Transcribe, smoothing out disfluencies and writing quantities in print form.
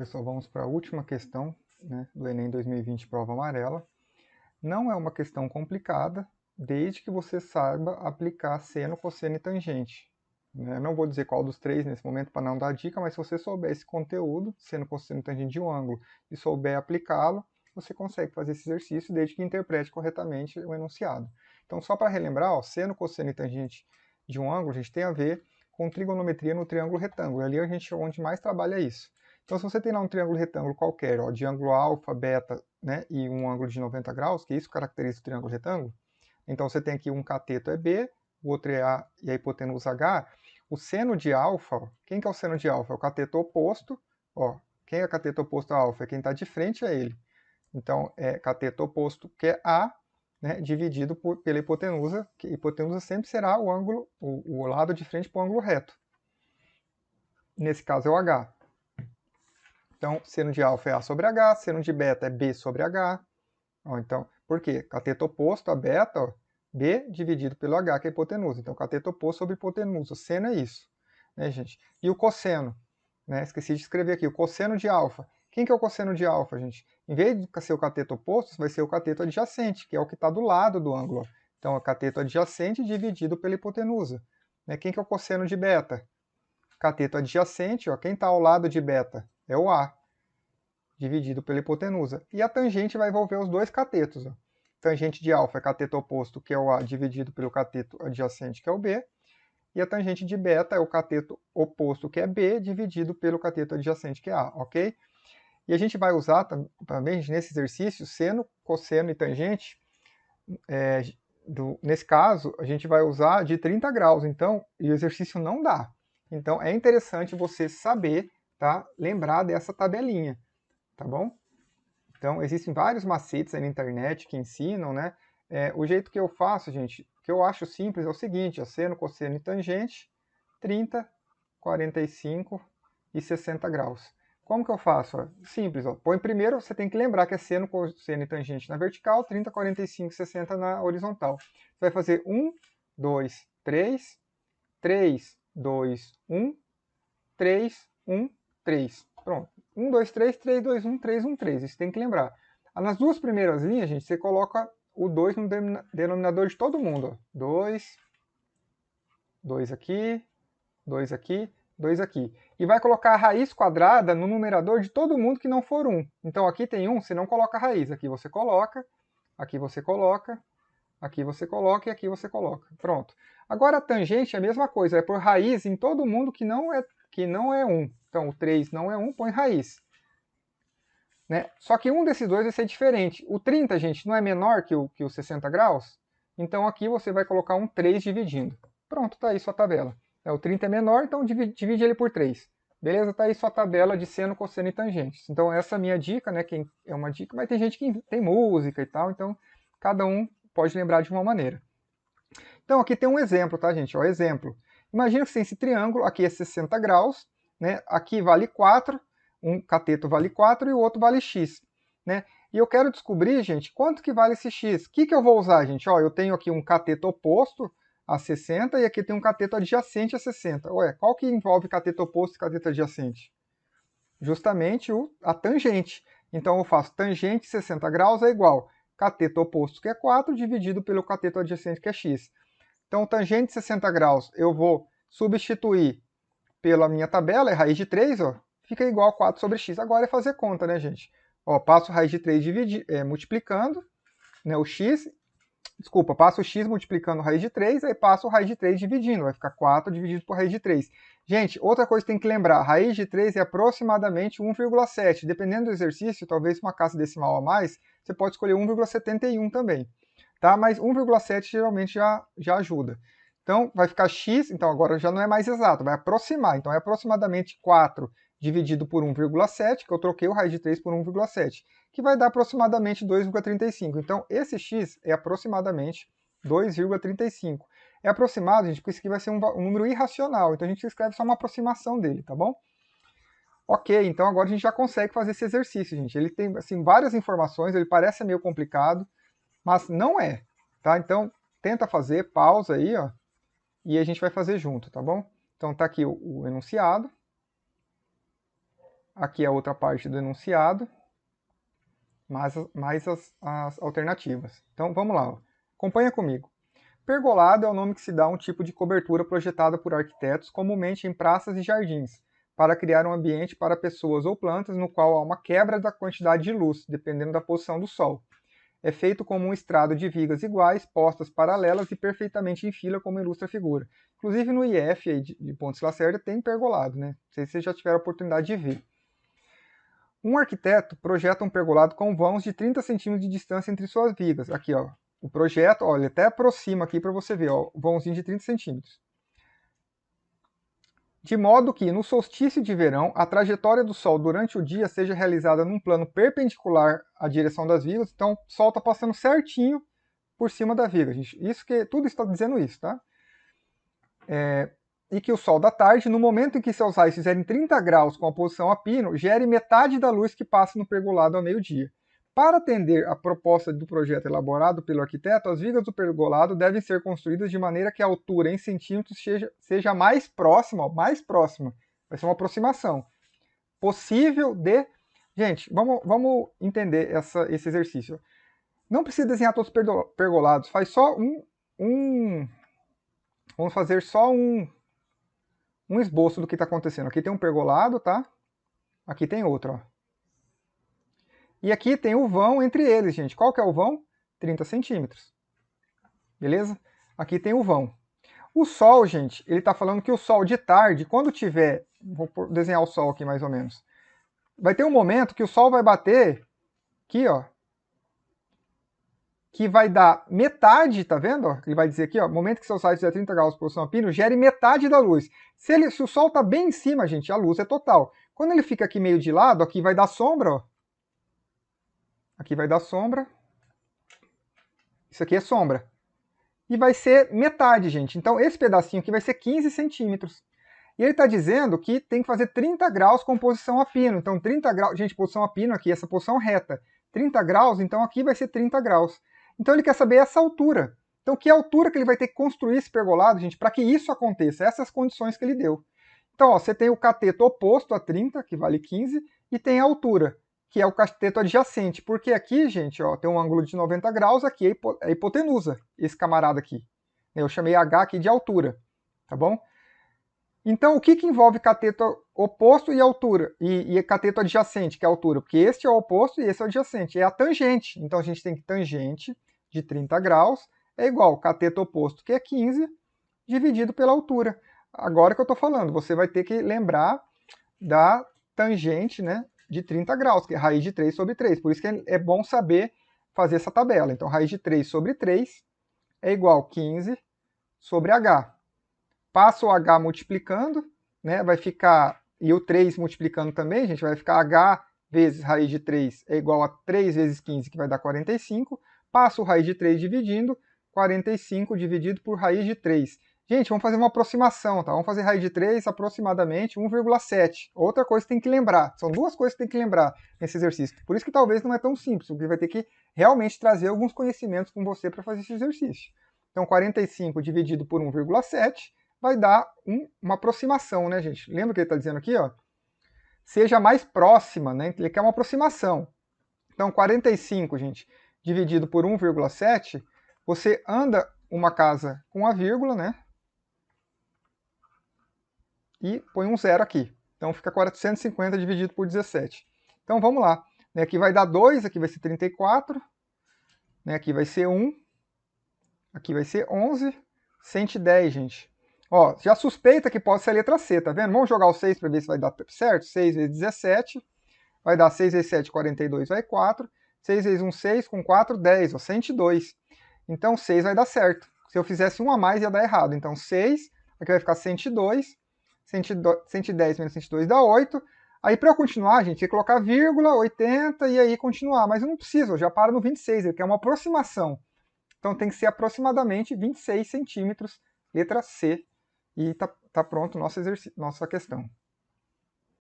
Pessoal, vamos para a última questão, né, do Enem 2020, prova amarela. Não é uma questão complicada, desde que você saiba aplicar seno, cosseno e tangente. Não vou dizer qual dos três nesse momento para não dar dica, mas se você souber esse conteúdo, seno, cosseno e tangente de um ângulo, e souber aplicá-lo, você consegue fazer esse exercício desde que interprete corretamente o enunciado. Então, só para relembrar, ó, seno, cosseno e tangente de um ângulo, a gente tem a ver com trigonometria no triângulo retângulo. Ali a gente onde mais trabalha isso. Então, se você tem lá um triângulo retângulo qualquer, ó, de ângulo alfa, beta, né, e um ângulo de 90 graus, que isso caracteriza o triângulo retângulo, então você tem aqui um cateto é B, o outro é A e a hipotenusa H. O seno de alfa, ó, quem que é o seno de alfa? É o cateto oposto. Ó, quem é o cateto oposto a alfa? É quem está de frente a ele. Então, é cateto oposto, que é A, né, dividido pela hipotenusa, que a hipotenusa sempre será o ângulo, o lado de frente para o ângulo reto. Nesse caso é o H. Então, seno de alfa é A sobre H, seno de beta é B sobre H. Ó, então, por quê? Cateto oposto a beta, ó, B dividido pelo H, que é a hipotenusa. Então, cateto oposto sobre hipotenusa. Seno é isso, né, gente? E o cosseno, né? Esqueci de escrever aqui. O cosseno de alfa. Quem que é o cosseno de alfa, gente? Em vez de ser o cateto oposto, vai ser o cateto adjacente, que é o que está do lado do ângulo. Ó. Então, é o cateto adjacente dividido pela hipotenusa. Né? Quem que é o cosseno de beta? Cateto adjacente, ó, quem está ao lado de beta? É o A, dividido pela hipotenusa. E a tangente vai envolver os dois catetos. Ó. Tangente de alfa é cateto oposto, que é o A, dividido pelo cateto adjacente, que é o B. E a tangente de beta é o cateto oposto, que é B, dividido pelo cateto adjacente, que é A, ok? E a gente vai usar também, nesse exercício, seno, cosseno e tangente. Nesse caso, a gente vai usar de 30 graus, então, e o exercício não dá. Então, é interessante você saber, tá? Lembrar dessa tabelinha, tá bom? Então, existem vários macetes aí na internet que ensinam, né? O jeito que eu faço, gente, que eu acho simples é o seguinte, seno, cosseno e tangente, 30, 45 e 60 graus. Como que eu faço? Simples, ó. Põe primeiro, você tem que lembrar que é seno, cosseno e tangente na vertical, 30, 45 e 60 na horizontal. Você vai fazer 1, 2, 3, 3, 2, 1, 3, 1, 3. Pronto. 1, 2, 3, 3, 2, 1, 3, 1, 3. Isso tem que lembrar. Nas duas primeiras linhas, gente, você coloca o 2 no denominador de todo mundo. 2, 2 aqui, 2 aqui, 2 aqui. E vai colocar a raiz quadrada no numerador de todo mundo que não for 1. Então aqui tem 1, você não coloca a raiz. Aqui você coloca, aqui você coloca, aqui você coloca e aqui você coloca. Pronto. Agora a tangente é a mesma coisa, é por raiz em todo mundo que não é 1. Então o 3 não é 1, põe raiz. Né? Só que um desses dois vai ser diferente. O 30, gente, não é menor que o 60 graus? Então aqui você vai colocar um 3 dividindo. Pronto, está aí sua tabela. O 30 é menor, então divide ele por 3. Beleza? Está aí sua tabela de seno, cosseno e tangentes. Então essa é a minha dica, né? Quem é uma dica, mas tem gente que tem música e tal, então cada um pode lembrar de uma maneira. Então aqui tem um exemplo, tá, gente? Ó, exemplo. Imagina que você tem esse triângulo, aqui é 60 graus, né? Aqui vale 4, um cateto vale 4 e o outro vale x. Né? E eu quero descobrir, gente, quanto que vale esse x. O que eu vou usar, gente? Ó, eu tenho aqui um cateto oposto a 60 e aqui tem um cateto adjacente a 60. Ué, qual que envolve cateto oposto e cateto adjacente? Justamente a tangente. Então eu faço tangente 60 graus é igual cateto oposto, que é 4, dividido pelo cateto adjacente, que é x. Então, tangente de 60 graus eu vou substituir pela minha tabela, é raiz de 3, ó, fica igual a 4 sobre x. Agora é fazer conta, né, gente? Ó, passo raiz de 3 multiplicando, né, o x, desculpa, passo o x multiplicando raiz de 3, aí passo raiz de 3 dividindo, vai ficar 4 dividido por raiz de 3. Gente, outra coisa que tem que lembrar, raiz de 3 é aproximadamente 1,7. Dependendo do exercício, talvez uma casa decimal a mais, você pode escolher 1,71 também. Tá? Mas 1,7 geralmente já ajuda. Então, vai ficar x, então agora já não é mais exato, vai aproximar. Então, é aproximadamente 4 dividido por 1,7, que eu troquei o raiz de 3 por 1,7, que vai dar aproximadamente 2,35. Então, esse x é aproximadamente 2,35. É aproximado, gente, porque isso aqui vai ser um número irracional, então a gente escreve só uma aproximação dele, tá bom? Ok, então agora a gente já consegue fazer esse exercício, gente. Ele tem assim, várias informações, ele parece meio complicado, mas não é, tá? Então, tenta fazer, pausa aí, ó, e a gente vai fazer junto, tá bom? Então, tá aqui o enunciado. Aqui é a outra parte do enunciado, mais as alternativas. Então vamos lá, ó. Acompanha comigo. Pergolado é o nome que se dá a um tipo de cobertura projetada por arquitetos, comumente em praças e jardins, para criar um ambiente para pessoas ou plantas no qual há uma quebra da quantidade de luz, dependendo da posição do sol. É feito como um estrado de vigas iguais, postas paralelas e perfeitamente em fila, como ilustra a figura. Inclusive no IF aí de Pontes Lacerda tem pergolado, né? Não sei se vocês já tiveram a oportunidade de ver. Um arquiteto projeta um pergolado com vãos de 30 centímetros de distância entre suas vigas. Aqui, ó, o projeto, olha, até aproxima aqui para você ver, ó, o vãozinho de 30 centímetros. De modo que, no solstício de verão, a trajetória do Sol durante o dia seja realizada num plano perpendicular à direção das vigas. Então, o Sol está passando certinho por cima da viga, gente. Tudo está dizendo isso, tá? E que o Sol da tarde, no momento em que seus raios fizerem 30 graus com a posição a pino, gere metade da luz que passa no pergolado ao meio-dia. Para atender à proposta do projeto elaborado pelo arquiteto, as vigas do pergolado devem ser construídas de maneira que a altura em centímetros seja mais próxima, vai ser uma aproximação possível de... Gente, vamos entender esse exercício. Não precisa desenhar todos os pergolados, faz só vamos fazer só um esboço do que está acontecendo. Aqui tem um pergolado, tá? Aqui tem outro, ó. E aqui tem o vão entre eles, gente. Qual que é o vão? 30 centímetros. Beleza? Aqui tem o vão. O Sol, gente, ele está falando que o Sol de tarde, quando tiver... Vou desenhar o Sol aqui mais ou menos. Vai ter um momento que o Sol vai bater aqui, ó. Que vai dar metade, tá vendo? Ó? Ele vai dizer aqui, ó, momento que seus raios fizer 30 graus posição a pino, gere metade da luz. Se o Sol está bem em cima, gente, a luz é total. Quando ele fica aqui meio de lado, aqui vai dar sombra, ó. Aqui vai dar sombra. Isso aqui é sombra. E vai ser metade, gente. Então, esse pedacinho aqui vai ser 15 centímetros. E ele está dizendo que tem que fazer 30 graus com posição a pino. Então, 30 graus... Gente, posição a pino aqui, essa posição reta. 30 graus, então aqui vai ser 30 graus. Então, ele quer saber essa altura. Então, que altura que ele vai ter que construir esse pergolado, gente, para que isso aconteça? Essas condições que ele deu. Então, ó, você tem o cateto oposto a 30, que vale 15, e tem a altura, que é o cateto adjacente, porque aqui, gente, ó, tem um ângulo de 90 graus, aqui é a hipotenusa, esse camarada aqui. Eu chamei H aqui de altura, tá bom? Então, o que envolve cateto oposto e altura, e cateto adjacente, que é a altura? Porque este é o oposto e esse é o adjacente, é a tangente. Então, a gente tem que tangente de 30 graus é igual cateto oposto, que é 15, dividido pela altura. Agora que eu estou falando, você vai ter que lembrar da tangente, né, de 30 graus, que é raiz de 3 sobre 3. Por isso que é bom saber fazer essa tabela. Então, raiz de 3 sobre 3 é igual a 15 sobre H. Passa o H multiplicando, né, vai ficar, e o 3 multiplicando também, gente, vai ficar H vezes raiz de 3 é igual a 3 vezes 15, que vai dar 45. Passa o raiz de 3 dividindo, 45 dividido por raiz de 3. Gente, vamos fazer uma aproximação, tá? Vamos fazer raiz de 3 aproximadamente 1,7. Outra coisa que tem que lembrar. São duas coisas que tem que lembrar nesse exercício. Por isso que talvez não é tão simples, porque vai ter que realmente trazer alguns conhecimentos com você para fazer esse exercício. Então, 45 dividido por 1,7 vai dar uma aproximação, né, gente? Lembra o que ele está dizendo aqui, ó? Seja mais próxima, né? Ele quer uma aproximação. Então, 45, gente, dividido por 1,7, você anda uma casa com a vírgula, né? E põe um zero aqui. Então fica 450 dividido por 17. Então vamos lá. Aqui vai dar 2, aqui vai ser 34. Aqui vai ser 1. Aqui vai ser 11. 110, gente. Ó, já suspeita que pode ser a letra C, tá vendo? Vamos jogar o 6 para ver se vai dar certo. 6 vezes 17. Vai dar 6 vezes 7, 42, vai 4. 6 vezes 1, 6, com 4, 10. Ó, 102. Então 6 vai dar certo. Se eu fizesse um a mais, ia dar errado. Então 6, aqui vai ficar 102. 110 menos 102 dá 8. Aí para eu continuar, gente, tem que colocar vírgula, 80 e aí continuar. Mas eu não preciso, eu já paro no 26, ele quer uma aproximação. Então tem que ser aproximadamente 26 centímetros, letra C. E tá pronto nossa questão.